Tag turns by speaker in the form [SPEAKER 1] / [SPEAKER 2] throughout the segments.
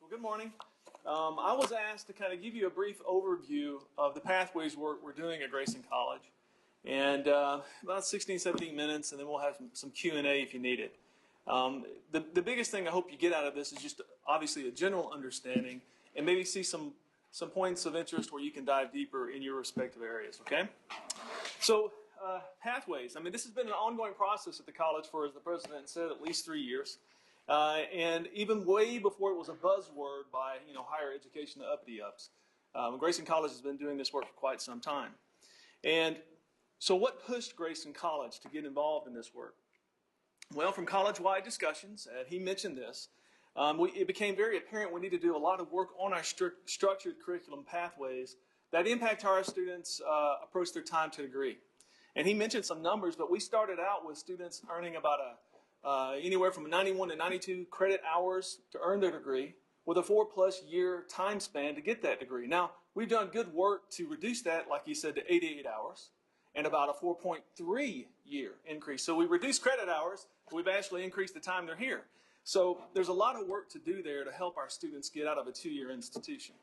[SPEAKER 1] Well, good morning. I was asked to kind of give you a brief overview of the pathways work we're doing at Grayson College. And about 16, 17 minutes, and then we'll have some Q&A if you need it. The biggest thing I hope you get out of this is just obviously a general understanding and maybe see some points of interest where you can dive deeper in your respective areas, okay? So pathways, I mean, this has been an ongoing process at the college for, as the president said, at least 3 years. And even way before it was a buzzword by higher education, the uppity-ups. Grayson College has been doing this work for quite some time. And so what pushed Grayson College to get involved in this work? Well, from college-wide discussions, he mentioned this, it became very apparent we need to do a lot of work on our structured curriculum pathways that impact how our students approach their time to degree. And he mentioned some numbers, but we started out with students earning about anywhere from 91 to 92 credit hours to earn their degree, with a 4+ year time span to get that degree. Now, we've done good work to reduce that, like he said, to 88 hours. And about a 4.3 year increase. So we reduced credit hours, we've actually increased the time they're here. So there's a lot of work to do there to help our students get out of a 2-year institution.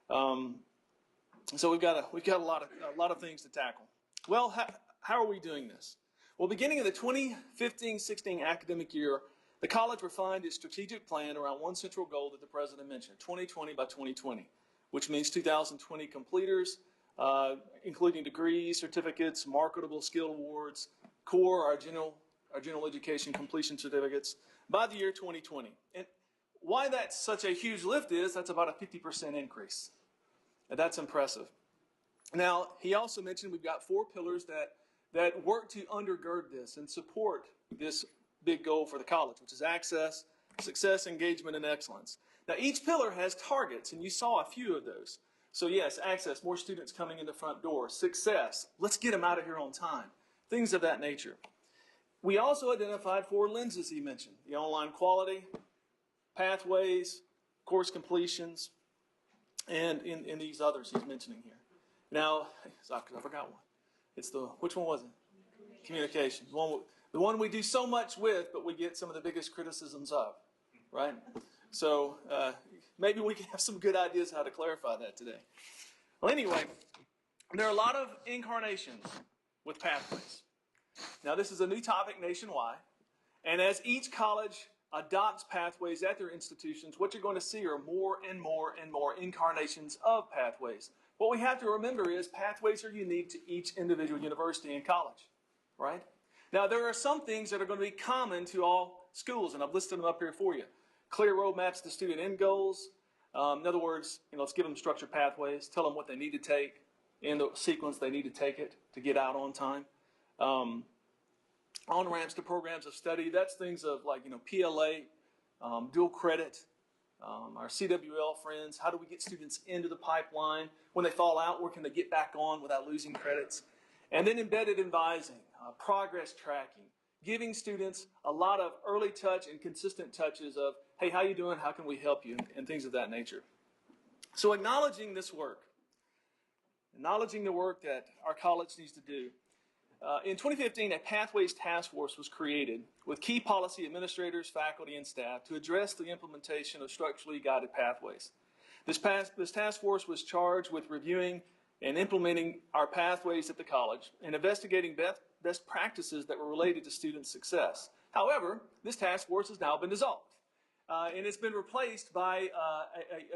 [SPEAKER 1] So we've got a lot of things to tackle. Well, how are we doing this? Well, beginning of the 2015-16 academic year, the college refined its strategic plan around one central goal that the president mentioned, 2020 by 2020, which means 2020 completers, including degrees, certificates, marketable skill awards, core, our general education completion certificates, by the year 2020. And why that's such a huge lift is that's about a 50% increase. And that's impressive. Now, he also mentioned we've got 4 pillars that work to undergird this and support this big goal for the college, which is access, success, engagement, and excellence. Now, each pillar has targets, and you saw a few of those. So yes, access, more students coming in the front door. Success, let's get them out of here on time. Things of that nature. We also identified 4 lenses he mentioned. The online quality, pathways, course completions, and in these others he's mentioning here. Now, I forgot one. It's which one was it? Communication. The one we do so much with, but we get some of the biggest criticisms of, right? So maybe we can have some good ideas how to clarify that today. Well, anyway, there are a lot of incarnations with pathways. Now, this is a new topic nationwide, and as each college adopts pathways at their institutions, what you're going to see are more and more and more incarnations of pathways. What we have to remember is pathways are unique to each individual university and college, right? Now, there are some things that are going to be common to all schools, and I've listed them up here for you. Clear roadmaps to student end goals. In other words, let's give them structured pathways, tell them what they need to take in the sequence they need to take it to get out on time. On-ramps to programs of study, that's things of like, PLA, dual credit, our CWL friends, how do we get students into the pipeline? When they fall out, where can they get back on without losing credits? And then embedded advising, progress tracking, giving students a lot of early touch and consistent touches of, hey, how you doing? How can we help you? And things of that nature. So acknowledging this work, acknowledging the work that our college needs to do. In 2015, a Pathways Task Force was created with key policy administrators, faculty, and staff to address the implementation of structurally guided pathways. This task force was charged with reviewing and implementing our pathways at the college and investigating best practices that were related to student success. However, this task force has now been dissolved, and it's been replaced by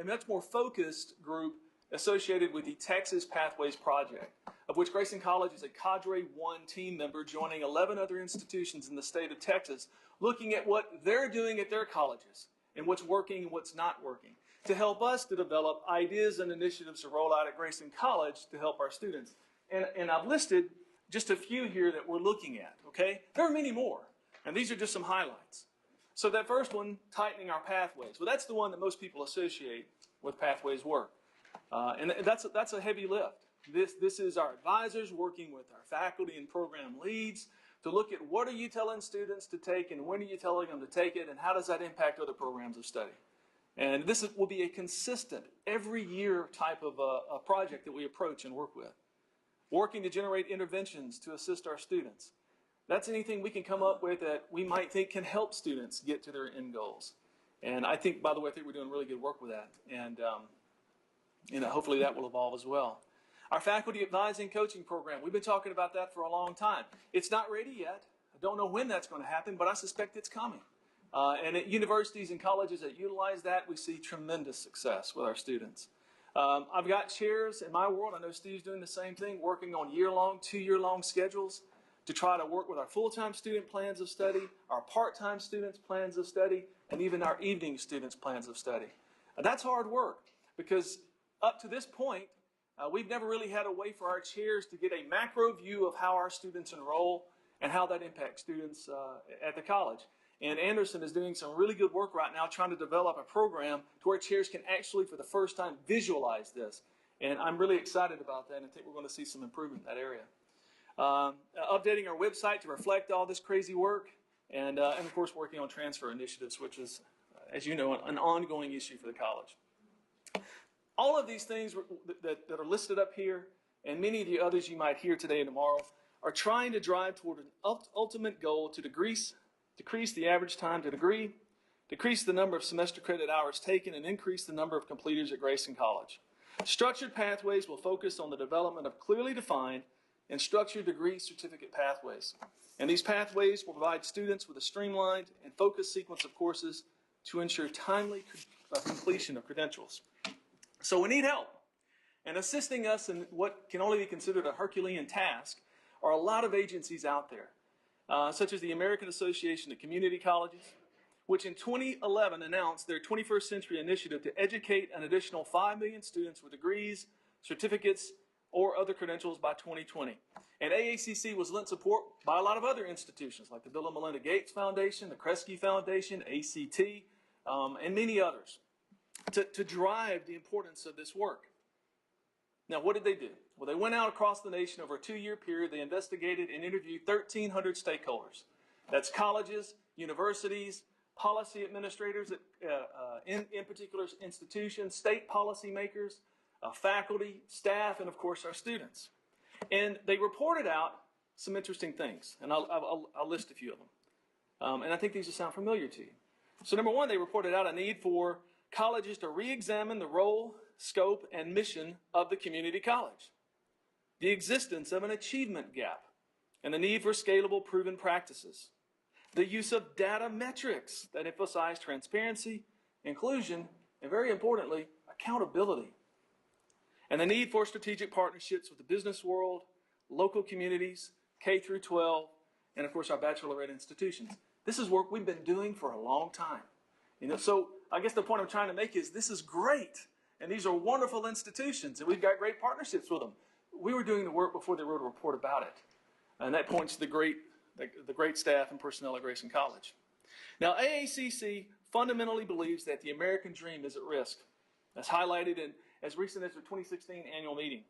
[SPEAKER 1] a much more focused group associated with the Texas Pathways Project, of which Grayson College is a Cadre 1 team member joining 11 other institutions in the state of Texas, looking at what they're doing at their colleges and what's working and what's not working, to help us to develop ideas and initiatives to roll out at Grayson College to help our students. And I've listed just a few here that we're looking at, okay? There are many more, and these are just some highlights. So that first one, tightening our pathways. Well, that's the one that most people associate with pathways work. And that's a heavy lift. This is our advisors working with our faculty and program leads to look at what are you telling students to take and when are you telling them to take it and how does that impact other programs of study. And this will be a consistent, every year type of a project that we approach and work with. Working to generate interventions to assist our students. That's anything we can come up with that we might think can help students get to their end goals. And I think, by the way, I think we're doing really good work with that. And hopefully that will evolve as well. Our faculty advising coaching program, we've been talking about that for a long time. It's not ready yet. I don't know when that's going to happen, but I suspect it's coming. And at universities and colleges that utilize that, we see tremendous success with our students. I've got chairs in my world. I know Steve's doing the same thing, working on year-long, 2-year-long schedules to try to work with our full-time student plans of study, our part-time students' plans of study, and even our evening students' plans of study. That's hard work because up to this point, we've never really had a way for our chairs to get a macro view of how our students enroll and how that impacts students at the college. And Anderson is doing some really good work right now trying to develop a program to where chairs can actually, for the first time, visualize this. And I'm really excited about that, and I think we're going to see some improvement in that area. Updating our website to reflect all this crazy work, and of course, working on transfer initiatives, which is, as you know, an ongoing issue for the college. All of these things that are listed up here, and many of the others you might hear today and tomorrow, are trying to drive toward an ultimate goal to decrease the average time to degree, decrease the number of semester credit hours taken, and increase the number of completers at Grayson College. Structured pathways will focus on the development of clearly defined and structured degree certificate pathways. And these pathways will provide students with a streamlined and focused sequence of courses to ensure timely completion of credentials. So we need help. And assisting us in what can only be considered a Herculean task are a lot of agencies out there. Such as the American Association of Community Colleges, which in 2011 announced their 21st Century Initiative to educate an additional 5 million students with degrees, certificates, or other credentials by 2020. And AACC was lent support by a lot of other institutions like the Bill and Melinda Gates Foundation, the Kresge Foundation, ACT, and many others to drive the importance of this work. Now, what did they do? Well, they went out across the nation over a 2-year period. They investigated and interviewed 1,300 stakeholders. That's colleges, universities, policy administrators in particular institutions, state policymakers, faculty, staff, and of course our students. And they reported out some interesting things, and I'll list a few of them. And I think these will sound familiar to you. So number one, they reported out a need for colleges to re-examine the role, scope, and mission of the community college, the existence of an achievement gap, and the need for scalable, proven practices, the use of data metrics that emphasize transparency, inclusion, and very importantly, accountability, and the need for strategic partnerships with the business world, local communities, K through 12, and of course our baccalaureate institutions. This is work we've been doing for a long time. So I guess the point I'm trying to make is this is great. And these are wonderful institutions, and we've got great partnerships with them. We were doing the work before they wrote a report about it. And that points to the great staff and personnel at Grayson College. Now, AACC fundamentally believes that the American dream is at risk, as highlighted in as recent as their 2016 annual meeting.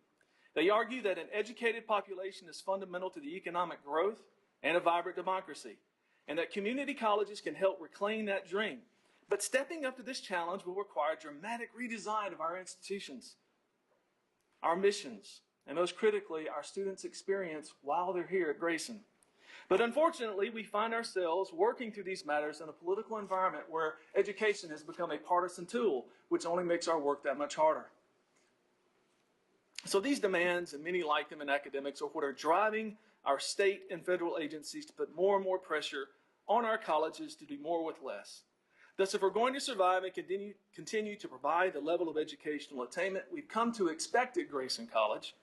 [SPEAKER 1] They argue that an educated population is fundamental to the economic growth and a vibrant democracy, and that community colleges can help reclaim that dream. But stepping up to this challenge will require dramatic redesign of our institutions, our missions, and most critically, our students' experience while they're here at Grayson. But unfortunately, we find ourselves working through these matters in a political environment where education has become a partisan tool, which only makes our work that much harder. So these demands, and many like them in academics, are what are driving our state and federal agencies to put more and more pressure on our colleges to do more with less. Thus, if we're going to survive and continue to provide the level of educational attainment we've come to expect at Grayson College,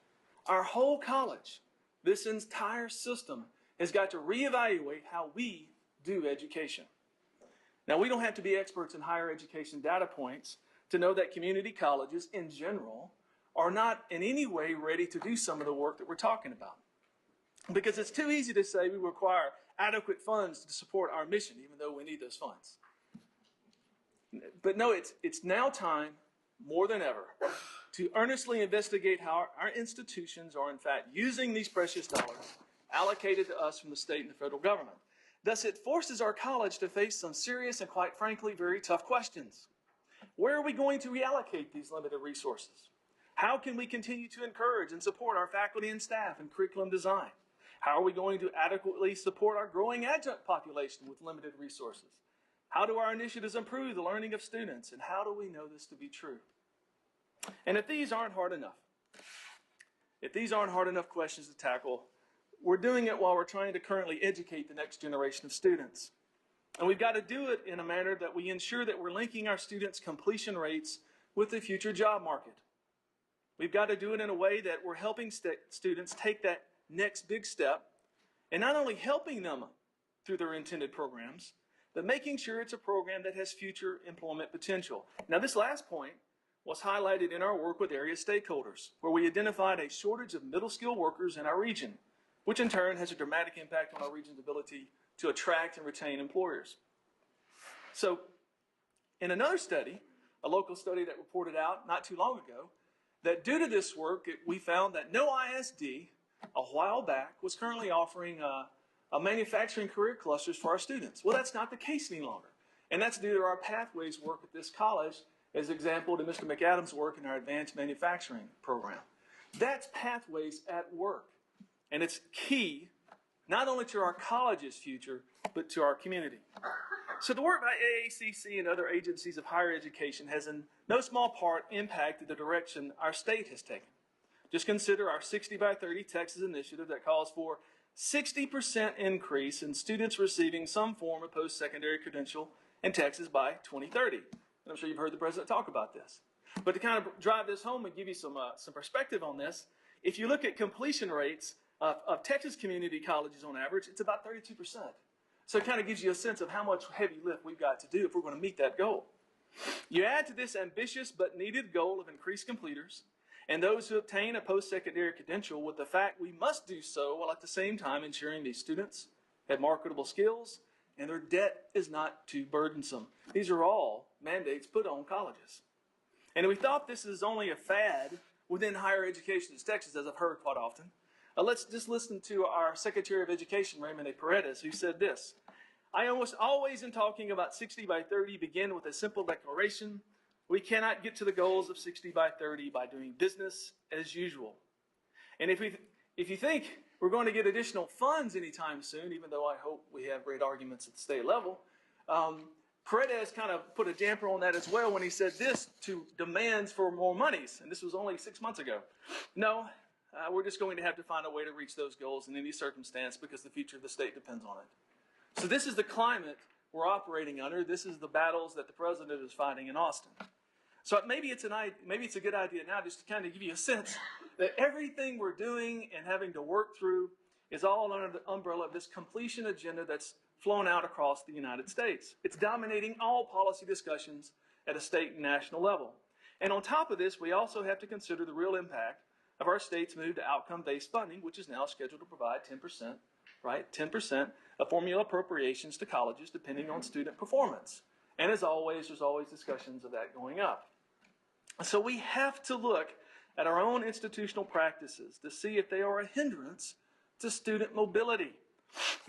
[SPEAKER 1] our whole college, this entire system, has got to reevaluate how we do education. Now, we don't have to be experts in higher education data points to know that community colleges in general are not in any way ready to do some of the work that we're talking about. Because it's too easy to say we require adequate funds to support our mission, even though we need those funds. But no, it's now time, more than ever, to earnestly investigate how our institutions are in fact using these precious dollars allocated to us from the state and the federal government. Thus, it forces our college to face some serious and, quite frankly, very tough questions. Where are we going to reallocate these limited resources? How can we continue to encourage and support our faculty and staff in curriculum design? How are we going to adequately support our growing adjunct population with limited resources? How do our initiatives improve the learning of students? And how do we know this to be true? And if these aren't hard enough questions to tackle, we're doing it while we're trying to currently educate the next generation of students. And we've got to do it in a manner that we ensure that we're linking our students' completion rates with the future job market. We've got to do it in a way that we're helping students take that next big step, and not only helping them through their intended programs, but making sure it's a program that has future employment potential. Now, this last point was highlighted in our work with area stakeholders, where we identified a shortage of middle-skilled workers in our region, which in turn has a dramatic impact on our region's ability to attract and retain employers. So, in another study, a local study that reported out not too long ago, that due to this work, we found that no ISD, a while back, was currently offering a manufacturing career clusters for our students. Well, that's not the case any longer. And that's due to our Pathways work at this college, as example to Mr. McAdams' work in our advanced manufacturing program. That's Pathways at work. And it's key not only to our college's future, but to our community. So the work by AACC and other agencies of higher education has in no small part impacted the direction our state has taken. Just consider our 60 by 30 Texas initiative that calls for 60% increase in students receiving some form of post-secondary credential in Texas by 2030. And I'm sure you've heard the president talk about this. But to kind of drive this home and give you some perspective on this, if you look at completion rates of Texas community colleges on average, it's about 32%. So it kind of gives you a sense of how much heavy lift we've got to do if we're going to meet that goal. You add to this ambitious but needed goal of increased completers and those who obtain a post-secondary credential with the fact we must do so while at the same time ensuring these students have marketable skills and their debt is not too burdensome. These are all mandates put on colleges. And we thought this is only a fad within higher education in Texas, as I've heard quite often. Let's just listen to our Secretary of Education, Raymond A. Paredes, who said this: I almost always, in talking about 60 by 30, begin with a simple declaration. We cannot get to the goals of 60 by 30 by doing business as usual. And if you think we're going to get additional funds anytime soon, even though I hope we have great arguments at the state level, Paredes kind of put a damper on that as well when he said this to demands for more monies. And this was only 6 months ago. No, we're just going to have to find a way to reach those goals in any circumstance because the future of the state depends on it. So this is the climate we're operating under. This is the battles that the president is fighting in Austin. So maybe it's a good idea now just to kind of give you a sense that everything we're doing and having to work through is all under the umbrella of this completion agenda that's flown out across the United States. It's dominating all policy discussions at a state and national level. And on top of this, we also have to consider the real impact of our state's move to outcome-based funding, which is now scheduled to provide 10%, right? 10% of formula appropriations to colleges depending on student performance. And as always, there's always discussions of that going up. So we have to look at our own institutional practices to see if they are a hindrance to student mobility.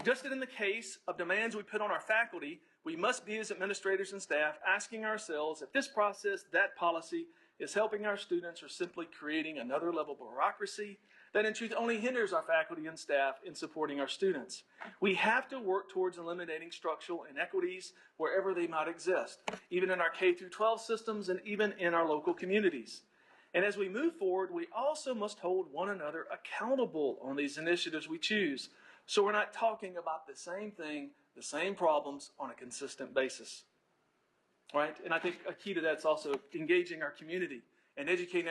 [SPEAKER 1] Just as in the case of demands we put on our faculty, we must be, as administrators and staff, asking ourselves if this process, that policy, is helping our students or simply creating another level of bureaucracy that in truth only hinders our faculty and staff in supporting our students. We have to work towards eliminating structural inequities wherever they might exist, even in our K-12 systems and even in our local communities. And as we move forward, we also must hold one another accountable on these initiatives we choose, so we're not talking about the same thing, the same problems on a consistent basis. Right? And I think a key to that is also engaging our community and educating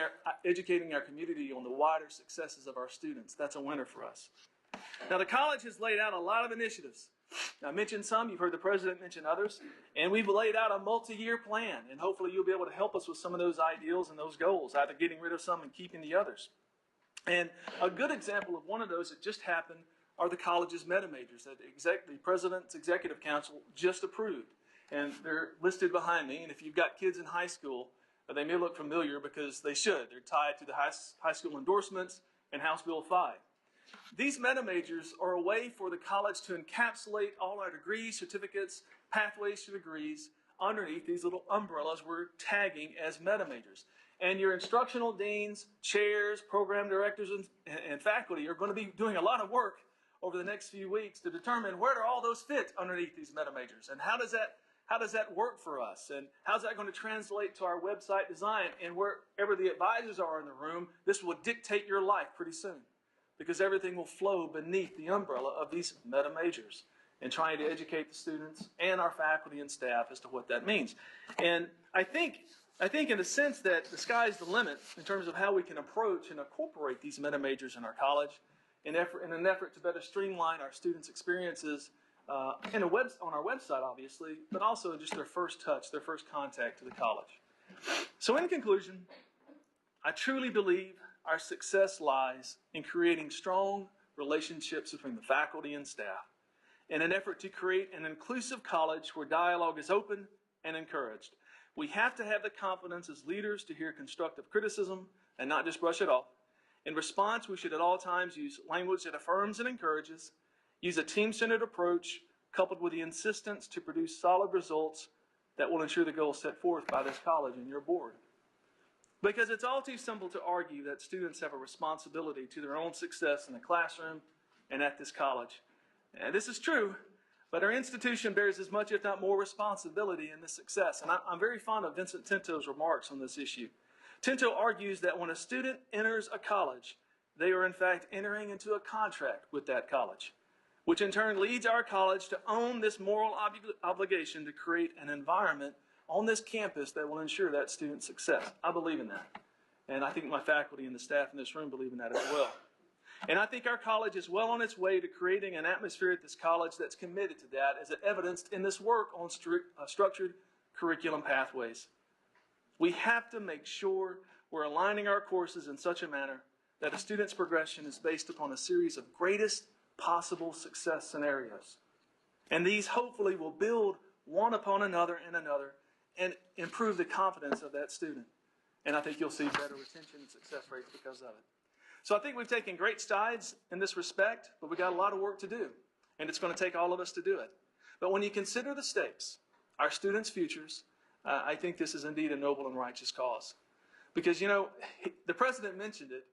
[SPEAKER 1] our community on the wider successes of our students. That's a winner for us. Now, the college has laid out a lot of initiatives. I mentioned some, you've heard the president mention others, and we've laid out a multi-year plan, and hopefully you'll be able to help us with some of those ideals and those goals, either getting rid of some and keeping the others. And a good example of one of those that just happened are the college's meta majors that the president's executive council just approved. And they're listed behind me, and if you've got kids in high school, they may look familiar because they should. They're tied to the high school endorsements and House Bill 5. These meta majors are a way for the college to encapsulate all our degrees, certificates, pathways to degrees underneath these little umbrellas we're tagging as meta majors. And your instructional deans, chairs, program directors, and faculty are going to be doing a lot of work over the next few weeks to determine where do all those fit underneath these meta majors, and how does how does that work for us? And how's that going to translate to our website design? And wherever the advisors are in the room, this will dictate your life pretty soon, because everything will flow beneath the umbrella of these meta majors and trying to educate the students and our faculty and staff as to what that means. And I think in a sense that the sky's the limit in terms of how we can approach and incorporate these meta majors in our college in an effort to better streamline our students' experiences on our website, obviously, but also just their first touch, their first contact to the college. So in conclusion, I truly believe our success lies in creating strong relationships between the faculty and staff in an effort to create an inclusive college where dialogue is open and encouraged. We have to have the confidence as leaders to hear constructive criticism and not just brush it off. In response, we should at all times use language that affirms and encourages, use a team-centered approach coupled with the insistence to produce solid results that will ensure the goals set forth by this college and your board. Because it's all too simple to argue that students have a responsibility to their own success in the classroom and at this college. And this is true, but our institution bears as much, if not more, responsibility in this success. And I'm very fond of Vincent Tinto's remarks on this issue. Tinto argues that when a student enters a college, they are in fact entering into a contract with that college, which in turn leads our college to own this moral obligation to create an environment on this campus that will ensure that student's success. I believe in that. And I think my faculty and the staff in this room believe in that as well. And I think our college is well on its way to creating an atmosphere at this college that's committed to that, as evidenced in this work on structured curriculum pathways. We have to make sure we're aligning our courses in such a manner that a student's progression is based upon a series of greatest possible success scenarios. And these hopefully will build one upon another and improve the confidence of that student. And I think you'll see better retention and success rates because of it. So I think we've taken great strides in this respect, but we've got a lot of work to do. And it's going to take all of us to do it. But when you consider the stakes, our students' futures, I think this is indeed a noble and righteous cause. Because, you know, the president mentioned it,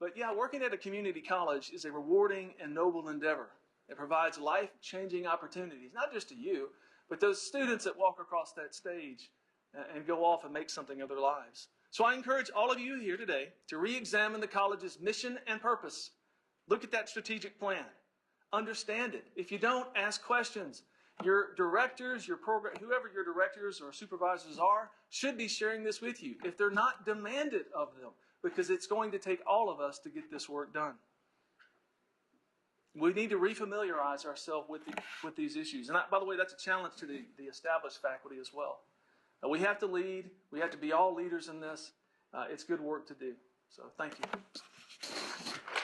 [SPEAKER 1] but yeah, working at a community college is a rewarding and noble endeavor. It provides life-changing opportunities, not just to you, but those students that walk across that stage and go off and make something of their lives. So I encourage all of you here today to re-examine the college's mission and purpose. Look at that strategic plan. Understand it. If you don't, ask questions. Your directors, your program, whoever your directors or supervisors are, should be sharing this with you. If they're not, demand it of them, because it's going to take all of us to get this work done. We need to refamiliarize ourselves with these issues. And by the way, that's a challenge to the established faculty as well. We have to lead. We have to be all leaders in this. It's good work to do. So thank you.